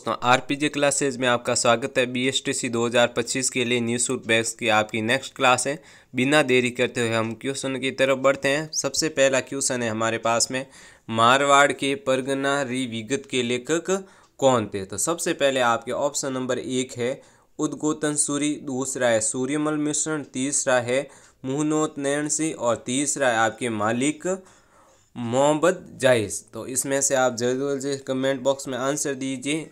दोस्तों, आरपीजे क्लासेज में आपका स्वागत है। बीएसटीसी 2025 के लिए निःशुल्क बैच की आपकी नेक्स्ट क्लास है। बिना देरी करते हुए हम क्वेश्चन की तरफ बढ़ते हैं। सबसे पहला क्वेश्चन है हमारे पास में, मारवाड़ के परगना विगत के लेखक कौन थे। तो सबसे पहले आपके ऑप्शन नंबर 1 है उद्गोतन सूरी, दूसरा है सूर्यमल मिश्रण, तीसरा है मुहनोत नैन सिंह और तीसरा है आपके मालिक मोहम्मद जाहिस। तो इसमें से आप जल्द से कमेंट बॉक्स में आंसर दीजिए।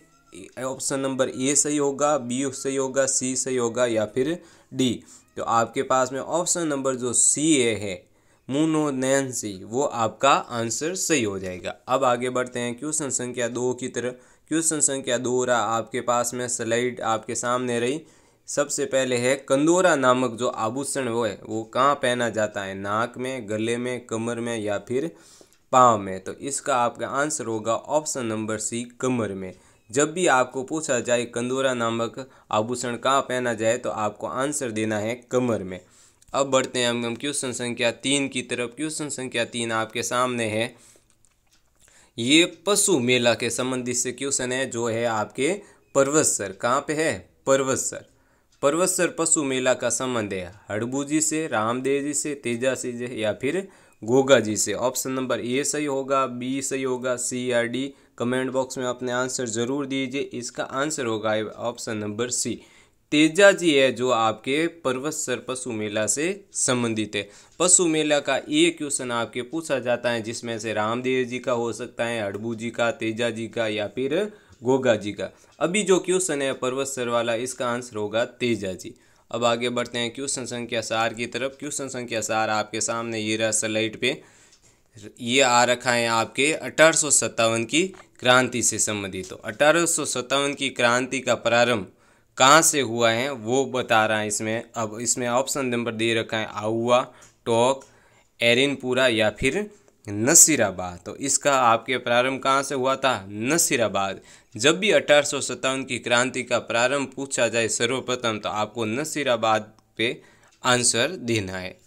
ऑप्शन नंबर ए सही होगा, बी सही होगा, सी सही होगा या फिर डी। तो आपके पास में ऑप्शन नंबर जो सी है मुनो नैन्सी, वो आपका आंसर सही हो जाएगा। अब आगे बढ़ते हैं क्वेश्चन संख्या 2 की तरफ। क्वेश्चन संख्या 2 रहा आपके पास में, स्लाइड आपके सामने रही। सबसे पहले है कंदोरा नामक जो आभूषण वो कहाँ पहना जाता है, नाक में, गले में, कमर में या फिर पाँव में। तो इसका आपका आंसर होगा ऑप्शन नंबर सी, कमर में। जब भी आपको पूछा जाए कंदोरा नामक आभूषण कहाँ पहना जाए तो आपको आंसर देना है कमर में। अब बढ़ते हैं हम क्वेश्चन संख्या 3 की तरफ। क्वेश्चन संख्या 3 आपके सामने है, ये पशु मेला के संबंधित से क्वेश्चन है जो है आपके परवतसर। कहाँ पे है, परवतसर। परवतसर पशु मेला का संबंध है हड़बू जी से, रामदेव जी से, तेजा जी या फिर गोगा जी से। ऑप्शन नंबर ए सही होगा, बी सही होगा, सी या डी। कमेंट बॉक्स में अपने आंसर जरूर दीजिए। इसका आंसर होगा option number C, Teja ji है जो आपके परवतसर पशु मेला से संबंधित है। पशु मेला का ये क्वेश्चन आपके पूछा जाता है जिसमें से रामदेव जी का हो सकता है, हड़बू जी का, तेजा जी का या फिर गोगा जी का। अभी जो क्वेश्चन है परवतसर वाला, इसका आंसर होगा तेजा जी। अब आगे बढ़ते हैं क्वेश्चन संख्या 4 की तरफ। क्वेश्चन संख्या 4 आपके सामने ये रहा स्लाइड पे, ये आ रखा है आपके 1857 की क्रांति से संबंधित। तो 1857 की क्रांति का प्रारंभ कहाँ से हुआ है वो बता रहा है इसमें। अब इसमें ऑप्शन नंबर दे रखा है आहुआ, टोंक, एरिनपुरा या फिर नसीराबाद। तो इसका आपके प्रारंभ कहाँ से हुआ था, नसीराबाद। जब भी 1857 की क्रांति का प्रारंभ पूछा जाए सर्वप्रथम तो आपको नसीराबाद पे आंसर देना है।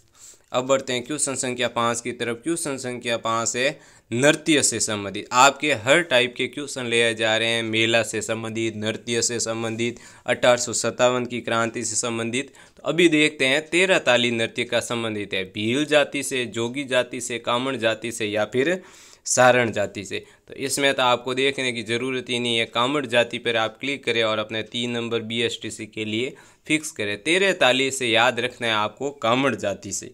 अब बढ़ते हैं क्वेश्चन संख्या 5 की तरफ। क्वेश्चन संख्या 5 है नृत्य से संबंधित। आपके हर टाइप के क्वेश्चन ले जा रहे हैं, मेला से संबंधित, नृत्य से संबंधित, 1857 की क्रांति से संबंधित। तो अभी देखते हैं 13 ताली नृत्य का संबंधित है भील जाति से, जोगी जाति से, कामड़ जाति से या फिर सारण जाति से। तो इसमें तो आपको देखने की ज़रूरत ही नहीं है, कामड़ जाति पर आप क्लिक करें और अपने 3 नंबर बीएसटीसी के लिए फिक्स करें। 13 ताली से याद रखना है आपको कामड़ जाति से।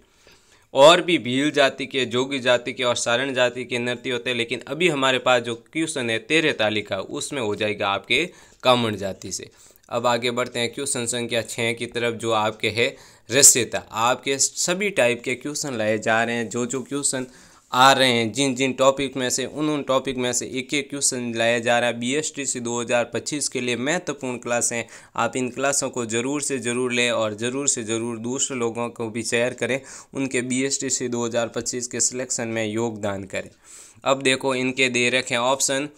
और भी भील जाति के, जोगी जाति के और सारण जाति के नृत्य होते हैं, लेकिन अभी हमारे पास जो क्वेश्चन है 13 ताली का, उसमें हो जाएगा आपके कामड़ जाति से। अब आगे बढ़ते हैं क्वेश्चन संख्या 6 की तरफ जो आपके है रस्यता। आपके सभी टाइप के क्वेश्चन लाए जा रहे हैं, जो क्वेश्चन आ रहे हैं, जिन जिन टॉपिक में से उन टॉपिक में से एक एक क्वेश्चन लाया जा रहा है। बीएसटीसी 2025 के लिए महत्वपूर्ण क्लास हैं। आप इन क्लासों को ज़रूर से ज़रूर लें और ज़रूर से ज़रूर दूसरे लोगों को भी शेयर करें, उनके बीएसटीसी 2025 के सिलेक्शन में योगदान करें। अब देखो इनके दे रखे ऑप्शन,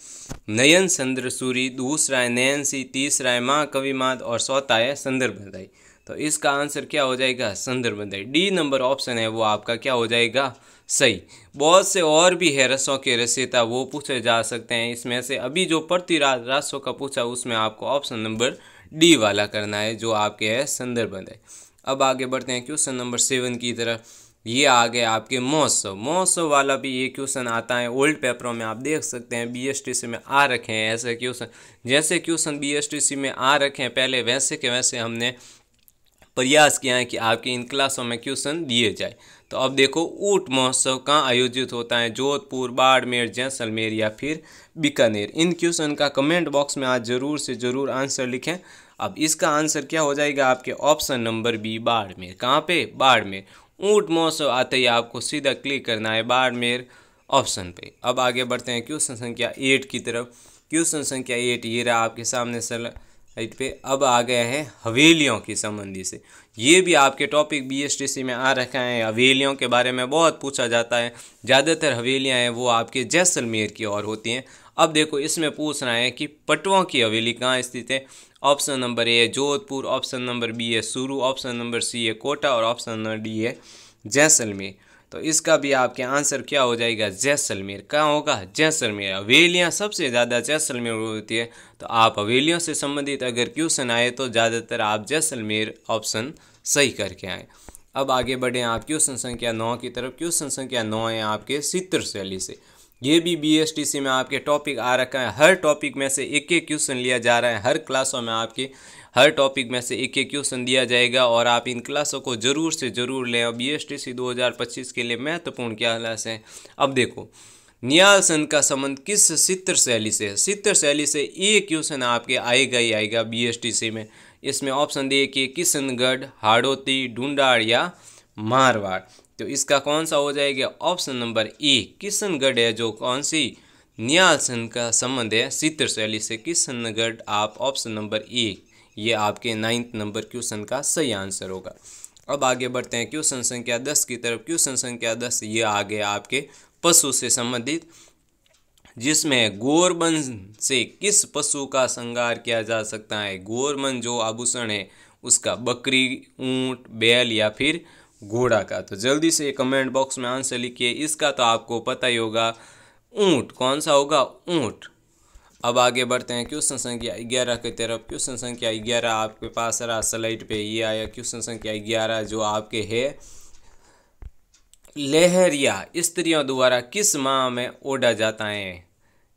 नयन चंद्र सूरी, दूसरा है नयन सी, तीसरा है महाकवि माद और चौथा है संदर्भ बंधाई। तो इसका आंसर क्या हो जाएगा, संदर्भ बंधाई। डी नंबर ऑप्शन है वो आपका क्या हो जाएगा, सही। बहुत से और भी है रसों के रचयिता, वो पूछे जा सकते हैं इसमें से। अभी जो प्रति रासों का पूछा उसमें आपको ऑप्शन नंबर डी वाला करना है जो आपके है संदर्भ बंधाई। अब आगे बढ़ते हैं क्वेश्चन नंबर 7 की तरफ। ये आ गए आपके महोत्सव। महोत्सव वाला भी ये क्वेश्चन आता है, ओल्ड पेपरों में आप देख सकते हैं बीएसटीसी में आ रखे हैं ऐसे क्वेश्चन। जैसे क्वेश्चन बीएसटीसी में आ रखे हैं पहले, वैसे के वैसे हमने प्रयास किया है कि आपकी इन क्लासों में क्वेश्चन दिए जाए। तो अब देखो ऊंट महोत्सव कहाँ आयोजित होता है, जोधपुर, बाड़मेर, जैसलमेर या फिर बीकानेर। इन क्वेश्चन का कमेंट बॉक्स में आज ज़रूर से ज़रूर आंसर लिखें। अब इसका आंसर क्या हो जाएगा आपके ऑप्शन नंबर बी, बाड़मेर। कहाँ पे, बाड़मेर। ऊंट महोत्सव आते ही आपको सीधा क्लिक करना है बाड़मेर ऑप्शन पे। अब आगे बढ़ते हैं क्वेश्चन संख्या 8 की तरफ। क्वेश्चन संख्या 8 ये रहा आपके सामने स्लाइड पे। अब आ गया है हवेलियों की संबंधी से। ये भी आपके टॉपिक बीएसटीसी में आ रखा है। हवेलियों के बारे में बहुत पूछा जाता है। ज़्यादातर हवेलियां हैं वो आपके जैसलमेर की ओर होती हैं। अब देखो इसमें पूछ रहा है कि पटवों की हवेली कहाँ स्थित है। ऑप्शन नंबर ए है जोधपुर, ऑप्शन नंबर बी है सुरू, ऑप्शन नंबर सी है कोटा और ऑप्शन नंबर डी है जैसलमेर। तो इसका भी आपके आंसर क्या हो जाएगा, जैसलमेर। कहाँ होगा, जैसलमेर। हवेलियाँ सबसे ज़्यादा जैसलमेर होती है, तो आप हवेलियों से संबंधित अगर क्वेश्चन आए तो ज़्यादातर आप जैसलमेर ऑप्शन सही करके आए। अब आगे बढ़े आप क्वेश्चन संख्या 9 की तरफ। क्वेश्चन संख्या 9 है आपके चित्र शैली से। ये भी BSTC में आपके टॉपिक आ रखा है। हर टॉपिक में से एक एक क्वेश्चन लिया जा रहा है। हर क्लासों में आपके हर टॉपिक में से एक एक क्वेश्चन दिया जाएगा और आप इन क्लासों को ज़रूर से ज़रूर लें। और BSTC 2025 के लिए महत्वपूर्ण क्या क्लास है। अब देखो, नियालसन का संबंध किस चित्र शैली से है। चित्र शैली से एक क्वेश्चन आपके आएगा ही आएगा BSTC में। इसमें ऑप्शन देखिए, किशनगढ़, हाड़ौती, ढूंढाड़ या मारवाड़। तो इसका कौन सा हो जाएगा, ऑप्शन नंबर ए किशनगढ़ है, जो कौन सी नियालसन का संबंध है चित्र शैली से, किशनगढ़। आप ऑप्शन नंबर ए, ये आपके 9th नंबर क्वेश्चन का सही आंसर होगा। अब आगे बढ़ते हैं क्वेश्चन संख्या 10 की तरफ। क्वेश्चन संख्या 10 ये आ गया आपके पशु से संबंधित, जिसमें गोरबन से किस पशु का श्रृंगार किया जा सकता है। गोरबन जो आभूषण है उसका बकरी, ऊंट, बैल या फिर घोड़ा का। तो जल्दी से कमेंट बॉक्स में आंसर लिखिए। इसका तो आपको पता ही होगा, ऊंट। कौन सा होगा, ऊंट। अब आगे बढ़ते हैं क्वेश्चन संख्या 11 की तरफ। क्वेश्चन संख्या 11 आपके पास रहा स्लाइड पे, ये आया क्वेश्चन संख्या 11, जो आपके है लहरिया स्त्रियों द्वारा किस माह में ओढ़ा जाता है।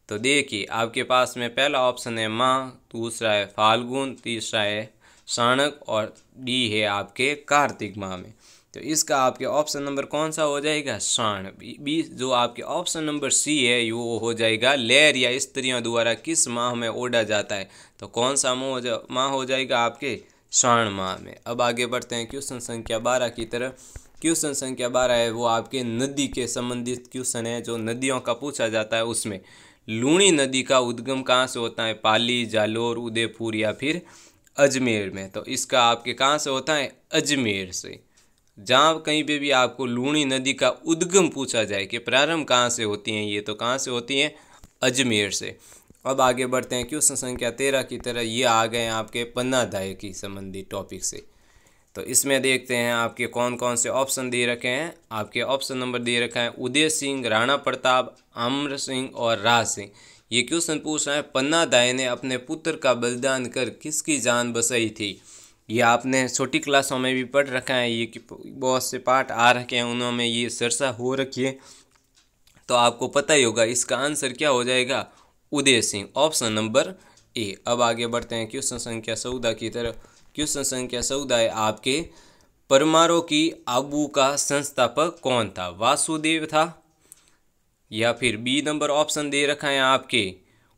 तो देखिए, आपके पास में पहला ऑप्शन है माह, दूसरा है फाल्गुन, तीसरा है साणक और डी है आपके कार्तिक माह में। तो इसका आपके ऑप्शन नंबर कौन सा हो जाएगा, साण। बी जो आपके ऑप्शन नंबर सी है वो हो जाएगा, लहरिया स्त्रियों द्वारा किस माह में ओढ़ा जाता है। तो कौन सा माह हो जाएगा आपके, साण माह में। अब आगे बढ़ते हैं क्वेश्चन संख्या 12 की तरफ। क्वेश्चन संख्या 12 है वो आपके नदी के संबंधित क्वेश्चन है, जो नदियों का पूछा जाता है। उसमें लूणी नदी का उद्गम कहाँ से होता है, पाली, जालोर, उदयपुर या फिर अजमेर में। तो इसका आपके कहाँ से होता है, अजमेर से। जहाँ कहीं पे भी आपको लूणी नदी का उद्गम पूछा जाए कि प्रारंभ कहाँ से होती हैं, ये तो कहाँ से होती हैं, अजमेर से। अब आगे बढ़ते हैं क्वेश्चन संख्या 13 की तरह। ये आ गए आपके पन्नाधाय की संबंधित टॉपिक से। तो इसमें देखते हैं आपके कौन कौन से ऑप्शन दे रखे हैं। आपके ऑप्शन नंबर दे रखा है उदय सिंह, राणा प्रताप, अमर सिंह और राज सिंह। ये क्वेश्चन पूछ रहा है, पन्नाधाय ने अपने पुत्र का बलिदान कर किसकी जान बचाई थी। ये आपने छोटी क्लासों में भी पढ़ रखा है, ये बहुत से पाठ आ रखे हैं उनमें ये चर्चा हो रखी है, तो आपको पता ही होगा। इसका आंसर क्या हो जाएगा, Uday Singh, option number A. अब आगे बढ़ते हैं क्वेश्चन संख्या 14 की तरफ। क्वेश्चन संख्या 14 है आपके, परमाणु की आबू का संस्थापक कौन था, वासुदेव था या फिर बी नंबर ऑप्शन दे रखा है आपके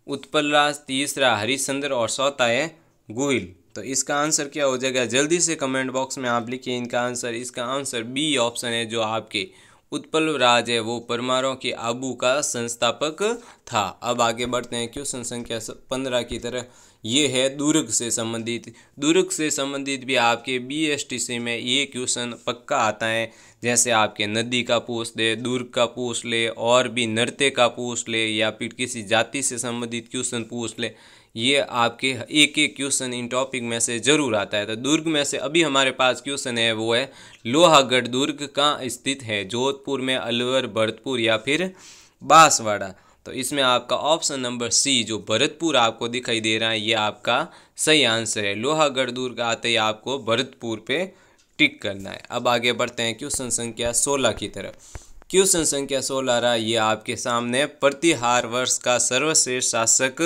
उत्पलराज, तीसरा हरिश्चंद्र और चौथा है गोहिल। तो इसका आंसर क्या हो जाएगा, जल्दी से कमेंट बॉक्स में आप लिखिए इनका आंसर। इसका आंसर बी ऑप्शन है, जो आपके उत्पलराज है वो परमाणु के आबू का संस्थापक था। अब आगे बढ़ते हैं क्वेश्चन संख्या 15 की तरह। ये है दुर्ग से संबंधित। दुर्ग से संबंधित भी आपके BSTC में ये क्वेश्चन पक्का आता है। जैसे आपके नदी का पूछ ले, दुर्ग का पूछ ले, और भी नृत्य का पूछ ले, या फिर किसी जाति से संबंधित क्वेश्चन पूछ ले, ये आपके एक एक क्वेश्चन इन टॉपिक में से जरूर आता है। तो दुर्ग में से अभी हमारे पास क्वेश्चन है वो है, लोहागढ़ दुर्ग कहाँ स्थित है, जोधपुर में, अलवर, भरतपुर या फिर बांसवाड़ा। तो इसमें आपका ऑप्शन नंबर सी, जो भरतपुर आपको दिखाई दे रहा है, ये आपका सही आंसर है। लोहागढ़ दुर्ग आते ही आपको भरतपुर पे टिक करना है। अब आगे बढ़ते हैं क्वेश्चन संख्या 16 की तरफ। क्वेश्चन संख्या 16 रहा, ये आपके सामने प्रतिहार वर्ष का सर्वश्रेष्ठ शासक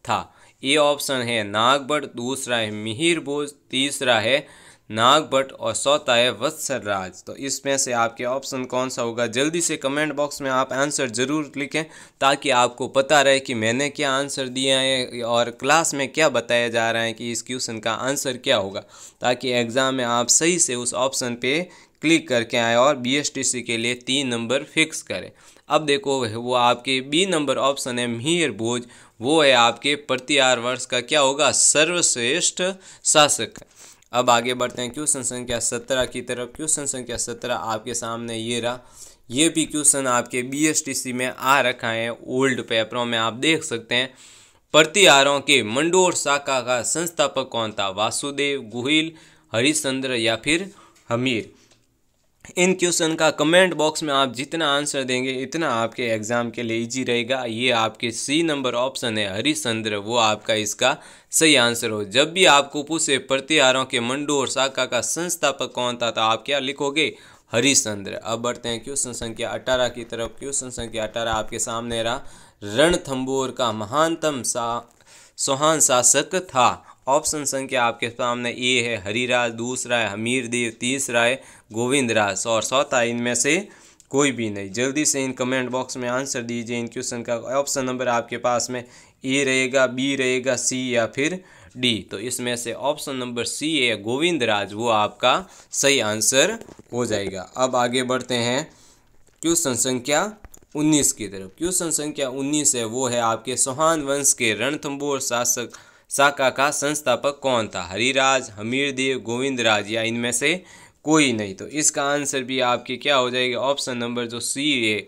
था। ये ऑप्शन है नागभट्ट, दूसरा है मिहिर भोज, तीसरा है नागभट्ट और चौथा है वत्सराज। तो इसमें से आपके ऑप्शन कौन सा होगा, जल्दी से कमेंट बॉक्स में आप आंसर ज़रूर लिखें, ताकि आपको पता रहे कि मैंने क्या आंसर दिया है और क्लास में क्या बताया जा रहा है कि इस क्वेश्चन का आंसर क्या होगा, ताकि एग्ज़ाम में आप सही से उस ऑप्शन पे क्लिक करके आए और BSTC के लिए 3 नंबर फिक्स करें। अब देखो, वो आपके बी नंबर ऑप्शन है मिहिर भोज, वो है आपके प्रतिहार वर्ष का क्या होगा, सर्वश्रेष्ठ शासक। अब आगे बढ़ते हैं क्वेश्चन संख्या 17 की तरफ। क्वेश्चन संख्या 17 आपके सामने ये रहा। ये भी क्वेश्चन आपके BSTC में आ रखा है, ओल्ड पेपरों में आप देख सकते हैं। प्रतिहारों के मंडोर शाखा का संस्थापक कौन था, वासुदेव, गोहिल, हरिश्चंद्र या फिर हमीर। इन क्वेश्चन का कमेंट बॉक्स में आप जितना आंसर देंगे इतना आपके एग्ज़ाम के लिए इजी रहेगा। ये आपके सी नंबर ऑप्शन है हरिश्चंद्र, वो आपका इसका सही आंसर हो। जब भी आपको पूछे प्रतिहारों के मंडू और शाखा का संस्थापक कौन था तो आप क्या लिखोगे, हरिश्चंद्र। अब बढ़ते हैं क्वेश्चन संख्या 18 की तरफ। क्वेश्चन संख्या 18 आपके सामने रहा, रणथंभौर का महानतम चौहान शासक था। ऑप्शन संख्या आपके सामने ए है हरिराज, दूसरा है हमीरदेव, तीसरा है गोविंदराज और चौथा इनमें से कोई भी नहीं। जल्दी से इन कमेंट बॉक्स में आंसर दीजिए इन क्वेश्चन का। ऑप्शन नंबर आपके पास में ए रहेगा, बी रहेगा, सी या फिर डी। तो इसमें से ऑप्शन नंबर सी है गोविंदराज, वो आपका सही आंसर हो जाएगा। अब आगे बढ़ते हैं क्वेश्चन संख्या 19 की तरफ। क्वेश्चन संख्या 19 है, वो है आपके चौहान वंश के रणथंभौर शासक शाखा का संस्थापक कौन था, हरिराज, हमीरदेव, गोविंदराज या इनमें से कोई नहीं। तो इसका आंसर भी आपके क्या हो जाएगा, ऑप्शन नंबर जो सी है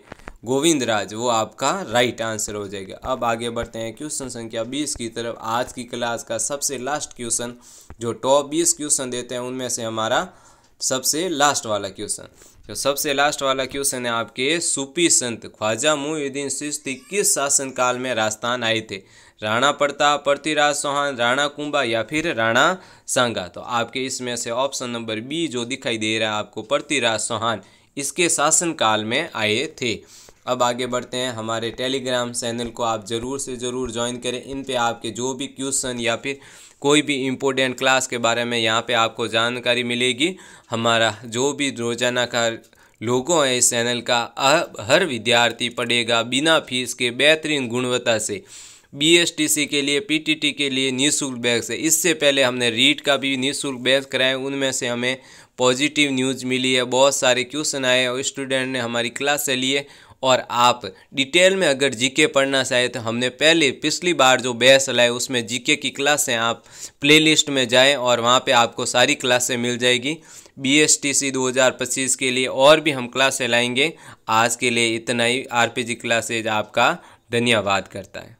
गोविंदराज, वो आपका राइट आंसर हो जाएगा। अब आगे बढ़ते हैं क्वेश्चन संख्या 20 की तरफ। आज की क्लास का सबसे लास्ट क्वेश्चन, जो टॉप 20 क्वेश्चन देते हैं उनमें से हमारा सबसे लास्ट वाला क्वेश्चन। तो सबसे लास्ट वाला क्वेश्चन है आपके, सूफी संत ख्वाजा मुइनुद्दीन चिश्ती किस शासनकाल में राजस्थान आए थे, राणा प्रताप, पृथ्वीराज चौहान, राणा कुंभा या फिर राणा सांगा। तो आपके इसमें से ऑप्शन नंबर बी जो दिखाई दे रहा है आपको, पृथ्वीराज चौहान, इसके शासनकाल में आए थे। अब आगे बढ़ते हैं, हमारे टेलीग्राम चैनल को आप ज़रूर से ज़रूर ज्वाइन करें। इन पे आपके जो भी क्वेश्चन या फिर कोई भी इम्पोर्टेंट क्लास के बारे में यहाँ पे आपको जानकारी मिलेगी। हमारा जो भी रोजाना का लोगो है इस चैनल का, हर विद्यार्थी पढ़ेगा बिना फीस के बेहतरीन गुणवत्ता से। बीएसटीसी के लिए, पीटीटी के लिए निःशुल्क बैच है। इससे पहले हमने रीट का भी निःशुल्क बैच कराए, उनमें से हमें पॉजिटिव न्यूज़ मिली है, बहुत सारे क्वेश्चन आए और स्टूडेंट ने हमारी क्लास से लिए। और आप डिटेल में अगर जीके पढ़ना चाहे तो हमने पिछली बार जो बैच चलाए उसमें जीके की क्लासें आप प्लेलिस्ट में जाएं और वहां पे आपको सारी क्लासें मिल जाएगी। बीएसटीसी 2025 के लिए और भी हम क्लासें लाएंगे। आज के लिए इतना ही। आरपीजी क्लासेज आपका धन्यवाद करता है।